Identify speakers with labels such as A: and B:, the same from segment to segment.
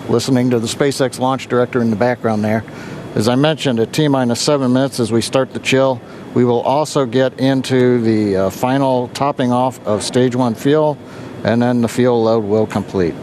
A: listening to the SpaceX launch director in the background there. As I mentioned, at T-minus 7 minutes as we start the chill, we will also get into the final topping off of stage 1 fuel, and then the fuel load will complete.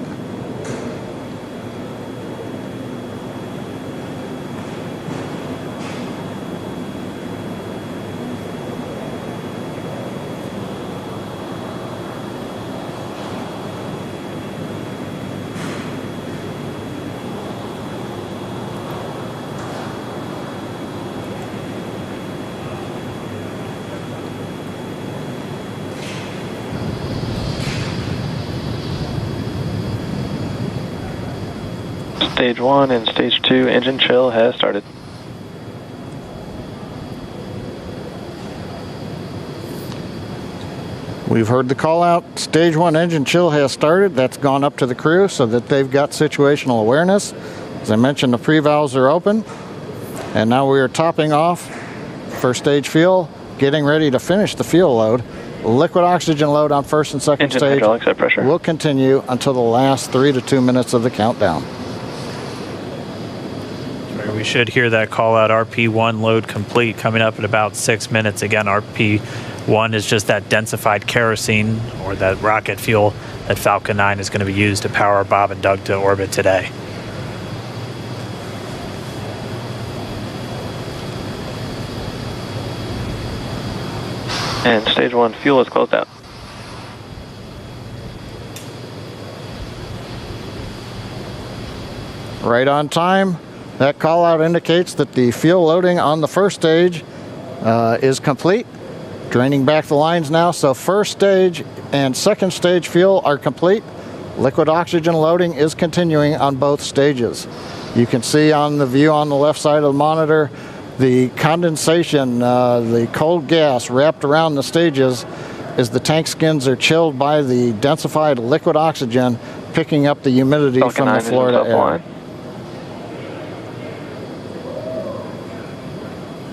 B: Stage 1 and Stage 2 engine chill has started.
A: We've heard the call out. Stage 1 engine chill has started. That's gone up to the crew so that they've got situational awareness. As I mentioned, the pre-valves are open. And now we are topping off first stage fuel, getting ready to finish the fuel load. Liquid oxygen load on first and second
B: Engine
A: stage
B: hydraulics at pressure
A: will continue until the last 3 to 2 minutes of the countdown.
C: We should hear that call out RP1 load complete coming up at about 6 minutes. Again, RP1 is just that densified kerosene or that rocket fuel that Falcon 9 is going to be used to power Bob and Doug to orbit today.
B: And Stage 1 fuel is closed out.
A: Right on time. That call out indicates that the fuel loading on the first stage is complete. Draining back the lines now, so first stage and second stage fuel are complete. Liquid oxygen loading is continuing on both stages. You can see on the view on the left side of the monitor the condensation, the cold gas wrapped around the stages as the tank skins are chilled by the densified liquid oxygen, picking up the humidity from the Florida air.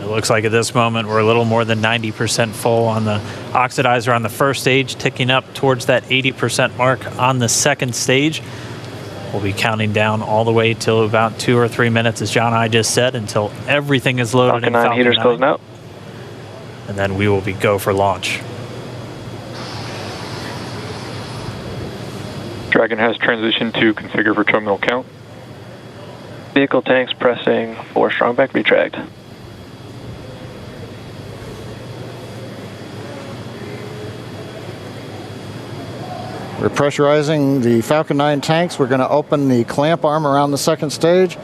C: It looks like at this moment we're a little more than 90% full on the oxidizer on the first stage, ticking up towards that 80% mark on the second stage. We'll be counting down all the way till about 2 or 3 minutes, as John and I just said, until everything is loaded in Falcon 9.
B: Heaters closing out.
C: And then we will be go for launch.
D: Dragon has transitioned to configure for terminal count.
B: Vehicle tanks pressing for strong back retract.
A: We're pressurizing the Falcon 9 tanks. We're going to open the clamp arm around the second stage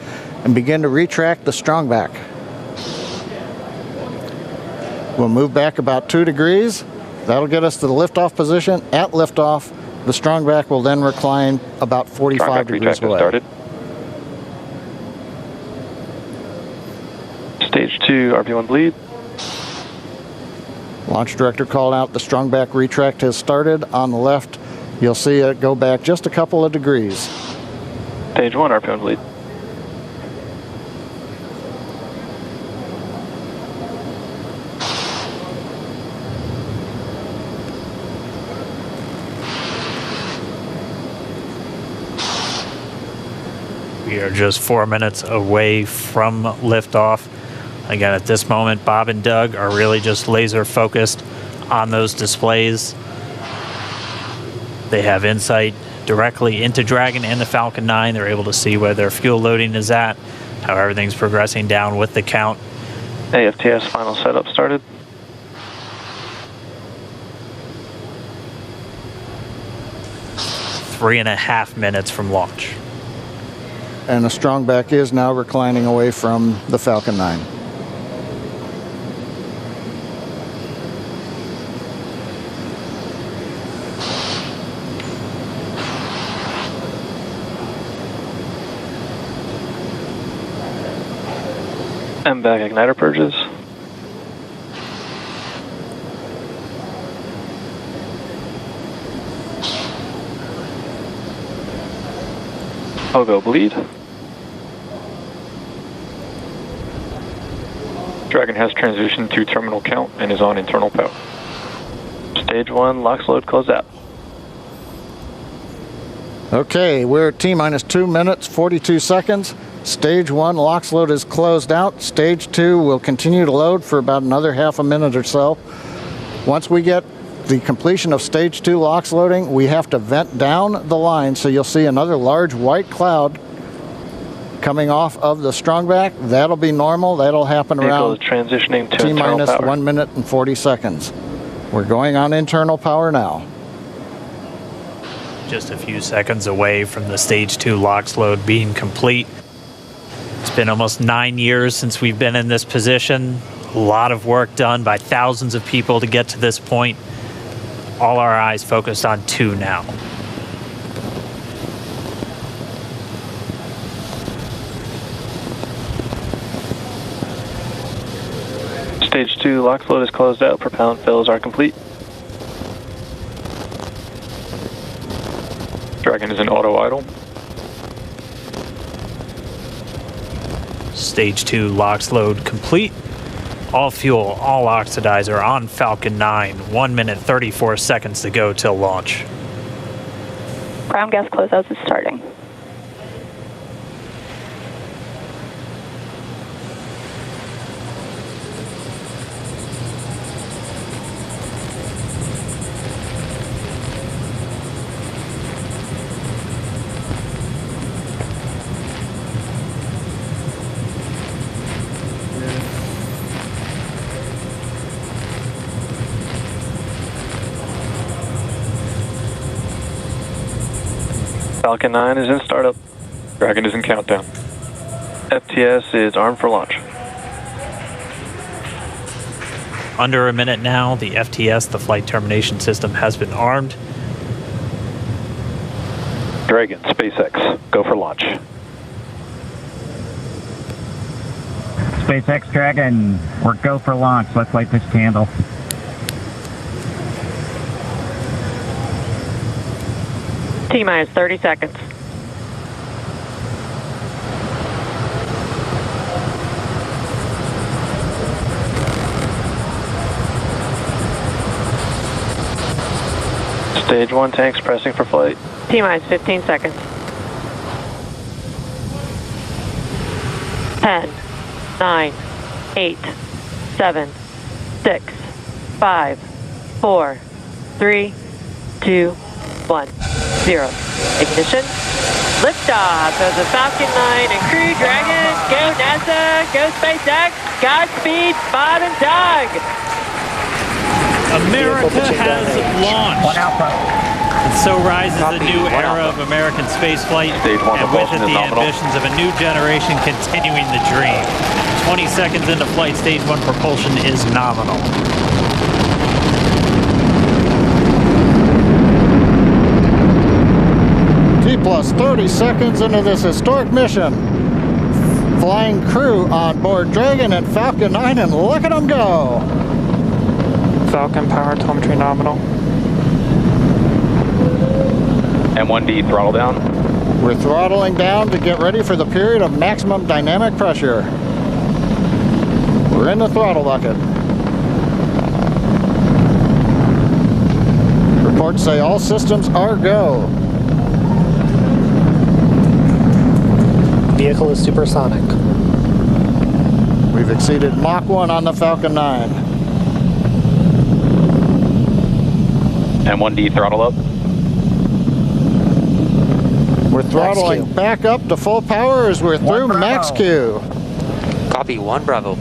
A: and begin to retract the strong back. We'll move back about 2 degrees. That'll get us to the liftoff position. At liftoff, the strong back will then recline about 45 degrees away.
D: Started.
B: Stage 2 RP1 bleed.
A: Launch director called out the strong back retract has started. On the left, you'll see it go back just a couple of degrees.
B: Stage 1 RP1 bleed.
C: We are just 4 minutes away from liftoff. Again, at this moment, Bob and Doug are really just laser focused on those displays. They have insight directly into Dragon and the Falcon 9. They're able to see where their fuel loading is at, how everything's progressing down with the count.
B: AFTS final setup started.
C: Three and a half minutes from launch.
A: And the strong back is now reclining away from the Falcon 9.
B: MVAC igniter purges. Pogo bleed.
D: Dragon has transitioned to terminal count and is on internal power.
B: Stage 1 LOX load closed out.
A: Okay, we're at T-minus 2 minutes, 42 seconds. Stage 1 LOX load is closed out. Stage 2 will continue to load for about another half a minute or so. Once we get the completion of Stage 2 LOX loading, we have to vent down the line, so you'll see another large white cloud coming off of the strongback. That'll be normal. That'll happen around
B: transitioning to
A: T-minus 1 minute and 40 seconds. We're going on internal power now.
C: Just a few seconds away from the Stage 2 LOX load being complete. It's been almost 9 years since we've been in this position. A lot of work done by thousands of people to get to this point. All our eyes focused on 2 now.
B: Stage 2 LOX load is closed out. Propellant fills are complete.
D: Dragon is in auto idle.
C: Stage 2 LOX load complete. All fuel, all oxidizer on Falcon 9. 1 minute, 34 seconds to go till launch.
E: Ground gas closeouts is starting.
B: Falcon 9 is in startup.
D: Dragon is in countdown.
B: FTS is armed for launch.
C: Under a minute now, the FTS, the flight termination system, has been armed.
D: Dragon, SpaceX, go for launch.
F: SpaceX Dragon, we're go for launch. Let's light this candle.
E: T-minus 30 seconds.
B: Stage 1 tanks pressing for flight.
E: T-minus 15 seconds. 10, 9, 8, 7, 6, 5, 4, 3, 2, 1, 0. Ignition. Liftoff of the Falcon 9 and Crew Dragon. Go NASA, go SpaceX, Godspeed, Bob and Doug.
C: America has launched.
F: One Alpha.
C: And so rises a new era of American spaceflight,
D: Stage 1
C: and with it
D: propulsion is
C: the
D: nominal.
C: ambitions of a new generation continuing the dream. 20 seconds into flight, Stage 1 propulsion is nominal.
A: T-plus 30 seconds into this historic mission. Flying crew on board Dragon and Falcon 9, and look at them go.
B: Falcon power telemetry nominal.
D: M1D throttle down.
A: We're throttling down to get ready for the period of maximum dynamic pressure. We're in the throttle bucket. Reports say all systems are go.
G: Vehicle is supersonic.
A: We've exceeded Mach 1 on the Falcon 9.
D: M1D throttle up.
A: We're throttling
G: Max Q.
A: back up to full power as we're through
F: Bravo.
A: Max Q.
G: Copy, 1 Bravo.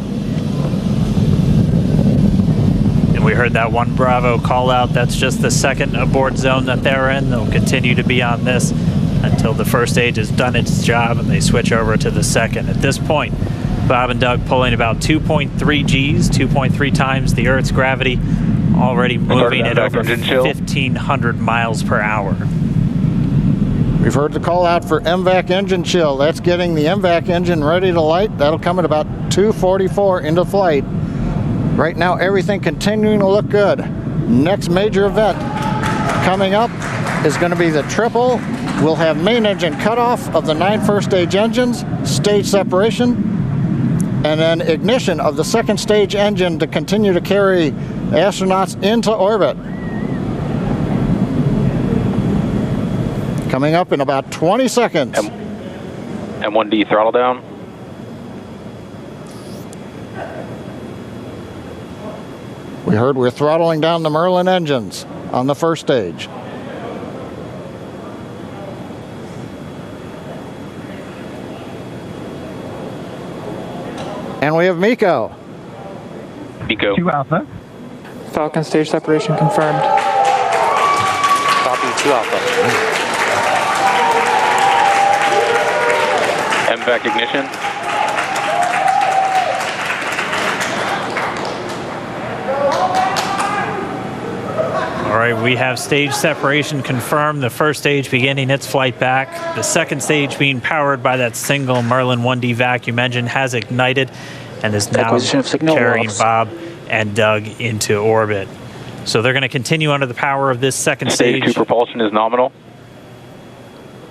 C: And we heard that 1 Bravo call out. That's just the second abort zone that they're in. They'll continue to be on this until the first stage has done its job and they switch over to the second. At this point, Bob and Doug pulling about 2.3 Gs, 2.3 times the Earth's gravity, already moving at over 1,500 miles per hour.
A: We've heard the call out for MVAC engine chill. That's getting the MVAC engine ready to light. That'll come at about 2:44 into flight. Right now, everything continuing to look good. Next major event coming up is going to be the triple. We'll have main engine cutoff of the 9 first stage engines, stage separation, and then ignition of the second stage engine to continue to carry astronauts into orbit. Coming up in about 20 seconds.
D: M1D throttle down.
A: We heard we're throttling down the Merlin engines on the first stage. And we have Miko.
D: Miko.
F: 2 Alpha.
G: Falcon stage separation confirmed. Copy 2 Alpha.
D: MVAC ignition.
C: All right, we have stage separation confirmed. The first stage beginning its flight back. The second stage, being powered by that single Merlin 1D vacuum engine, has ignited and is now carrying Bob and Doug into orbit. So they're going to continue under the power of this second
D: Stage 2 propulsion is nominal.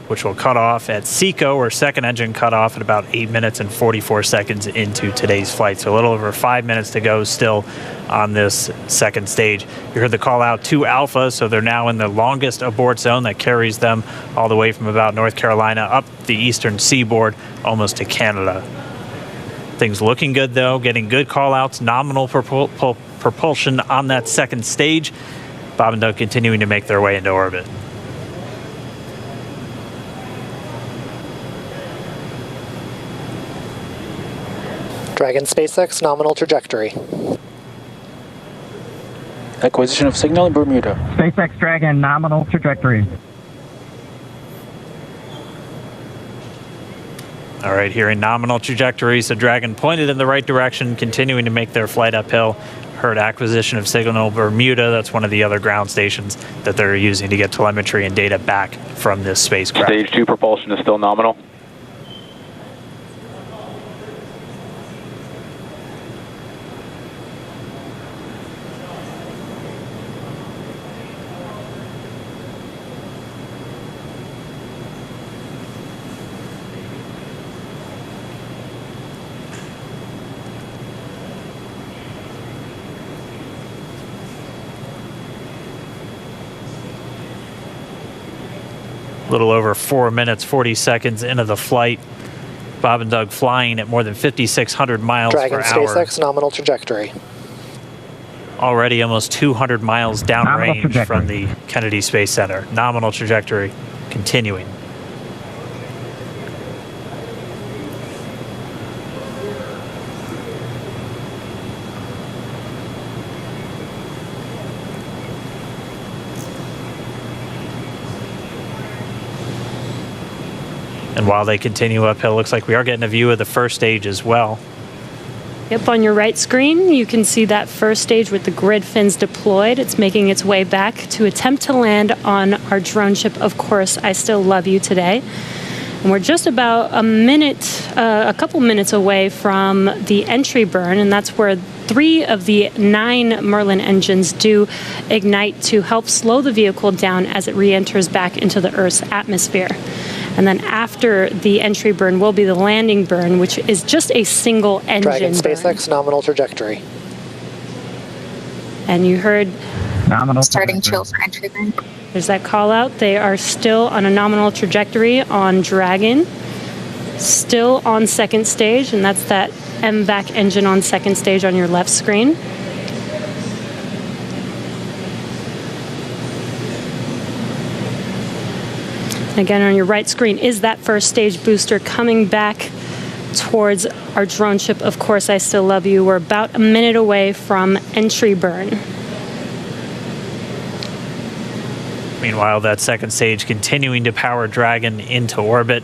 C: Which will cut off at SECO, or second engine cut off, at about 8 minutes and 44 seconds into today's flight. So a little over 5 minutes to go still on this second stage. You heard the call out to Alpha, so they're now in the longest abort zone that carries them all the way from about North Carolina up the eastern seaboard almost to Canada. Things looking good though, getting good call outs, nominal propulsion on that second stage. Bob and Doug continuing to make their way into orbit.
H: Dragon SpaceX nominal trajectory.
I: Acquisition of signal in Bermuda.
F: SpaceX Dragon nominal trajectory.
C: All right, here in nominal trajectory, so Dragon pointed in the right direction, continuing to make their flight uphill. Heard acquisition of signal Bermuda. That's one of the other ground stations that they're using to get telemetry and data back from this spacecraft.
D: Stage 2 propulsion is still nominal.
C: A little over 4 minutes, 40 seconds into the flight. Bob and Doug flying at more than 5,600 miles
H: Dragon
C: per hour.
H: SpaceX nominal trajectory.
C: Already almost 200 miles downrange from the Kennedy Space Center. Nominal trajectory continuing. And while they continue uphill, looks like we are getting a view of the first stage as well.
J: Yep, on your right screen, you can see that first stage with the grid fins deployed. It's making its way back to attempt to land on our drone ship, Of Course, I Still Love You today. And we're just about a couple minutes away from the entry burn, and that's where 3 of the 9 Merlin engines do ignite to help slow the vehicle down as it re-enters back into the Earth's atmosphere. And then after the entry burn will be the landing burn, which is just a single engine
H: Dragon
J: burn.
H: SpaceX nominal trajectory.
J: And you heard
F: nominal
E: starting chill for entry burn.
J: There's that call out. They are still on a nominal trajectory on Dragon, still on second stage, and that's that MVAC engine on second stage on your left screen. Again, on your right screen is that first stage booster coming back towards our drone ship, Of Course, I Still Love You. We're about a minute away from entry burn.
C: Meanwhile, that second stage continuing to power Dragon into orbit.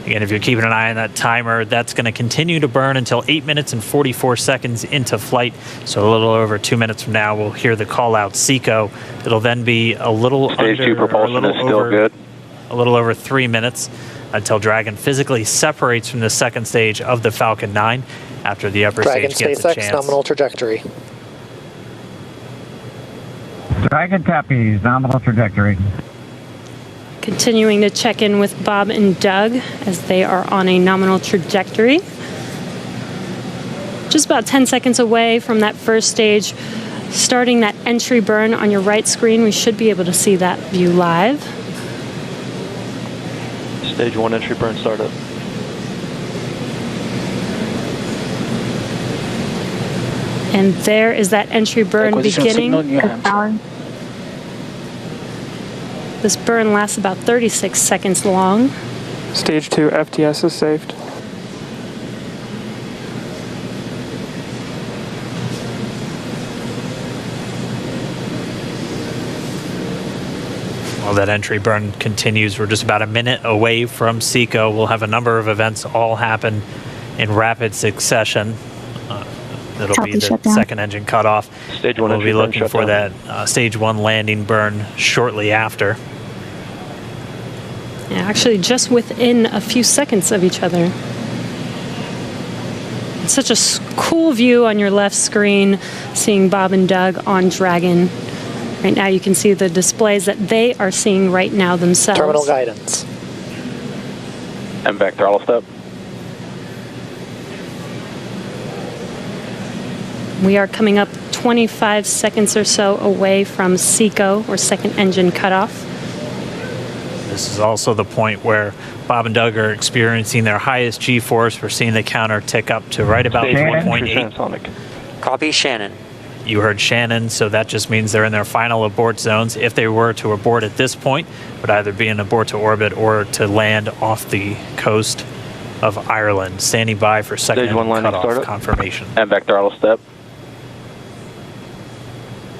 C: Again, if you're keeping an eye on that timer, that's going to continue to burn until 8 minutes and 44 seconds into flight. So a little over 2 minutes from now, we'll hear the call out SECO. It'll then be a little
D: Stage 2 propulsion is still good.
C: A little over 3 minutes until Dragon physically separates from the second stage of the Falcon 9 after the upper
H: Dragon
C: stage gets a
H: SpaceX
C: chance.
H: nominal trajectory.
F: Dragon copies, nominal trajectory.
J: Continuing to check in with Bob and Doug as they are on a nominal trajectory. Just about 10 seconds away from that first stage, starting that entry burn on your right screen. We should be able to see that view live.
B: Stage 1 entry burn startup.
J: And there is that entry burn
I: Acquisition
J: beginning.
I: signal in your hands.
J: This burn lasts about 36 seconds long.
G: Stage 2 FTS is saved.
C: While that entry burn continues, we're just about a minute away from SECO. We'll have a number of events all happen in rapid succession. That'll be the second engine cutoff.
B: Stage 1
C: We'll be
B: entry burn
C: looking for
B: shutdown.
C: that stage 1 landing burn shortly after.
J: Yeah, actually just within a few seconds of each other. It's such a cool view on your left screen, seeing Bob and Doug on Dragon. Right now you can see the displays that they are seeing right now themselves.
H: Terminal guidance.
D: And back throttle step.
J: We are coming up 25 seconds or so away from SECO, or second engine cutoff.
C: This is also the point where Bob and Doug are experiencing their highest G-force. We're seeing the counter tick up to right about
D: Stage
C: 1.8.
D: transonic.
K: Copy, Shannon.
C: You heard Shannon, so that just means they're in their final abort zones. If they were to abort at this point, it would either be an abort to orbit or to land off the coast of Ireland. Standing by for second
B: Stage 1 landing
C: cutoff
B: startup.
C: confirmation.
D: And back throttle step.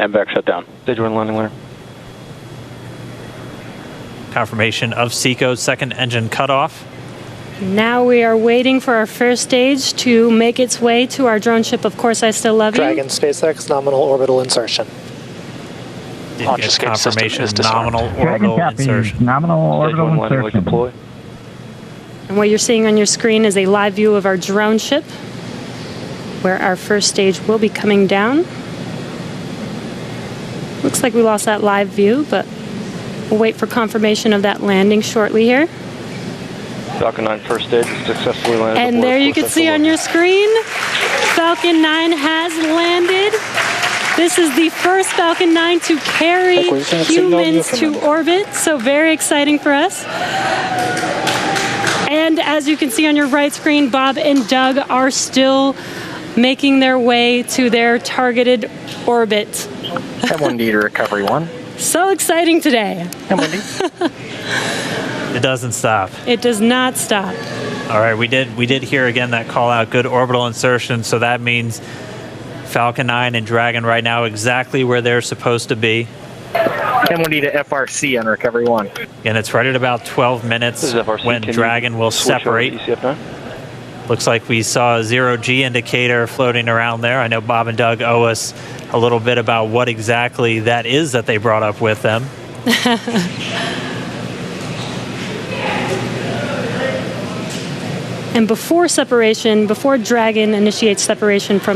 D: And back shutdown.
B: Stage 1 landing learn.
C: Confirmation of SECO's second engine cutoff.
J: Now we are waiting for our first stage to make its way to our drone ship. Of course, I still love you.
H: Dragon SpaceX nominal orbital insertion.
C: Did
K: Launch
C: get
K: escape system
C: confirmation
K: is disarmed.
C: nominal
F: Dragon
C: orbital
F: copies.
C: insertion.
F: Nominal
B: Stage
F: orbital
B: 1 landing leg
F: insertion.
B: deploy.
J: And what you're seeing on your screen is a live view of our drone ship, where our first stage will be coming down. Looks like we lost that live view, but we'll wait for confirmation of that landing shortly here.
B: Falcon 9 first stage successfully landed.
J: And
B: aboard
J: there you
B: full
J: can see
B: central
J: on your screen, Falcon 9 has landed. This is the first Falcon 9 to carry
I: Acquisition signal
J: humans to
I: Newfoundland.
J: orbit, so very exciting for us. And as you can see on your right screen, Bob and Doug are still making their way to their targeted orbit.
I: M1D to recovery 1.
J: So exciting today.
I: M1D.
C: It doesn't stop.
J: It does not stop.
C: All right, we did hear again that call out, good orbital insertion, so that means Falcon 9 and Dragon right now exactly where they're supposed to be.
F: M1D to FRC on recovery 1.
C: And it's right at about 12 minutes
B: This is FRC.
C: when
B: Can you
C: Dragon will
B: switch over
C: separate.
B: to ECF9?
C: Looks like we saw a 0G indicator floating around there. I know Bob and Doug owe us a little bit about what exactly that is that they brought up with them.
J: And before separation, before Dragon initiates separation from